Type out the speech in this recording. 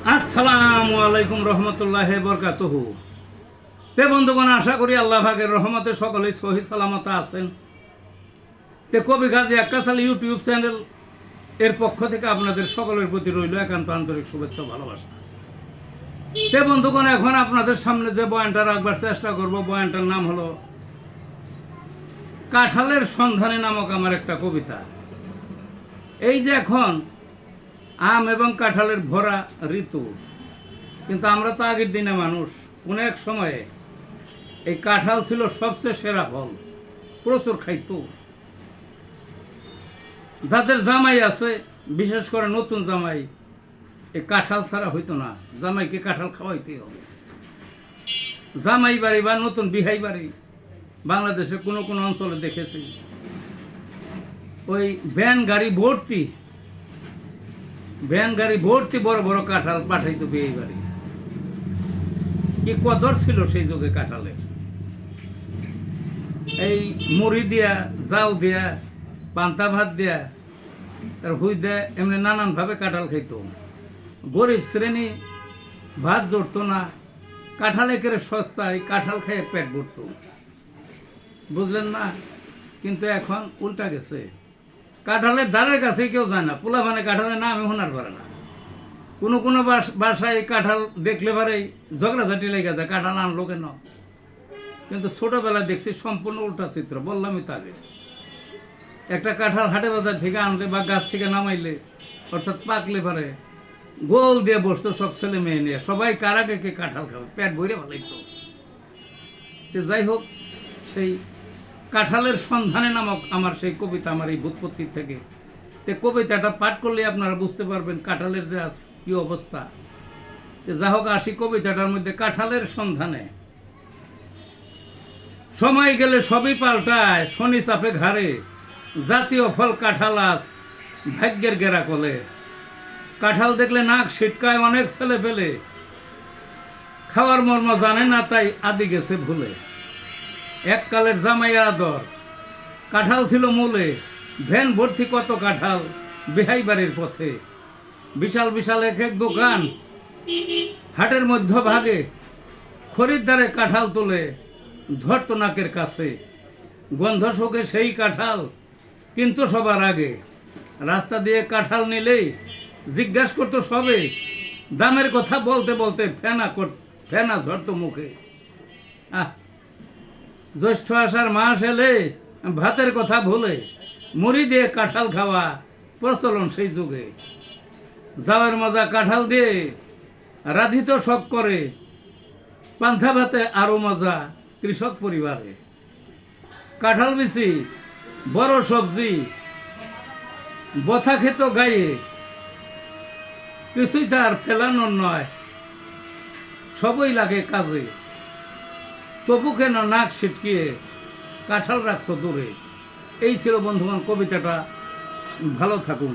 আসসালামু আলাইকুম রহমতুল্লাহ বরকাতুহু। তে বন্ধুগণ, আশা করি আল্লাহ পাকের রহমতে সকলেই সহি সালামত আছেন। তে কবি গাজী আক্কাস আলী ইউটিউব চ্যানেল এর পক্ষ থেকে আপনাদের সকলের প্রতি রইল একান্ত আন্তরিক শুভেচ্ছা ভালোবাসা। তে বন্ধুগণ, এখন আপনাদের সামনে যে বয়ানটা রাখবার চেষ্টা করব, বয়ানটার নাম হলো কাঁঠালের সন্ধানে নামক আমার একটা কবিতা। এই যে এখন আম এবং কাঁঠালের ভরা ঋতু, কিন্তু আমরা তো আগের দিনে মানুষ, কোনো এক সময়ে এই কাঁঠাল ছিল সবচেয়ে সেরা ফল, প্রচুর খাইতো। যাদের জামাই আছে, বিশেষ করে নতুন জামাই, এই কাঁঠাল ছাড়া হইতো না। জামাইকে কাঁঠাল খাওয়াইতেই হবে। জামাই বাড়ি বা নতুন বিহাই বাড়ি বাংলাদেশে কোনো কোনো অঞ্চলে দেখেছি, ওই ভ্যান গাড়ি ভর্তি বড় বড় কাঁঠাল পাঠাইতো বিয়ে বাড়ি। কি কদর ছিল সেই যুগে কাঁঠালের। এই মুড়ি দিয়া, জাউ দিয়া, পান্তা ভাত দিয়া, তার হুই দেয়া, এমনি নানানভাবে কাঁঠাল খাইতো। গরিব শ্রেণী ভাত জড়তো না, কাঁঠাল একেবারে সস্তায়, কাঁঠাল খেয়ে পেট ভরত। বুঝলেন না? কিন্তু এখন উল্টা গেছে। কাঁঠালের দ্বারের কাছে কেউ যায় না। পোলা মানে কাঁঠালের নামই শোনার পারে না। কোনো কোনো বাসায় কাঁঠাল দেখলে পারেই ঝগড়াঝাটি লেগে যায়, কাঁঠাল আনলো কেন। কিন্তু ছোটবেলায় দেখছি সম্পূর্ণ উল্টা চিত্র। বললামই তো আগে, একটা কাঁঠাল হাটে বাজার থেকে আনলে বা গাছ থেকে নামাইলে, অর্থাৎ পাকলে পারে গোল দিয়ে বসতো সব ছেলে মেয়ে নিয়ে, সবাই কারাকে কে কাঁঠাল খাবে, পেট ভরে ভালাইতো। যাই হোক, সেই কাঁঠালের সন্ধানে নামক আমার সেই কবিতা, আমার এই ভূতপত্তির থেকে। তে কবিতাটা পাঠ করলে আপনারা বুঝতে পারবেন কাঁঠালের যে আজ কি অবস্থা। যা হোক, আসি কবিতাটার মধ্যে। কাঁঠালের সন্ধানে। সময় গেলে সবই পাল্টায়, শনি চাপে ঘাড়ে, জাতীয় ফল কাঁঠাল আজ ভাগ্যের গেরা কলে। কাঁঠাল দেখলে নাক ছিটকায় অনেক ছেলে পেলে, খাওয়ার মর্ম জানে না তাই আদি গেছে ভুলে। এককালের জামাইয়া আদর, কাঁঠাল ছিল মূলে, ভ্যান ভর্তি কত কাঁঠাল বিহাই বাড়ির পথে। বিশাল বিশাল এক এক দোকান হাটের মধ্য ভাগে, খরিদ্দারে কাঁঠাল তোলে ধরত নাকের কাছে। গন্ধ শোকে সেই কাঁঠাল কিন্তু সবার আগে, রাস্তা দিয়ে কাঁঠাল নিলেই জিজ্ঞাসা করতো সবে, দামের কথা বলতে বলতে ফেনা ঝরতো মুখে। জ্যৈষ্ঠ আষাঢ় মাস এলে ভাতের কথা ভুলে, মুড়ি দিয়ে কাঁঠাল খাওয়া প্রচলন সেই যুগে। যাওয়ার মজা কাঁঠাল দিয়ে রাধিত শখ করে, পান্থা ভাতে আরো মজা কৃষক পরিবারে। কাঁঠাল বিচি বড় সবজি, বথা খেত গায়ে, কিছুই তার ফেলানোর নয়, সবই লাগে কাজে। তবু কেন নাক ছিটকিয়ে কাঁঠাল রাখছো দূরে। এই ছিল বন্ধুগণ কবিতাটা। ভালো থাকুন।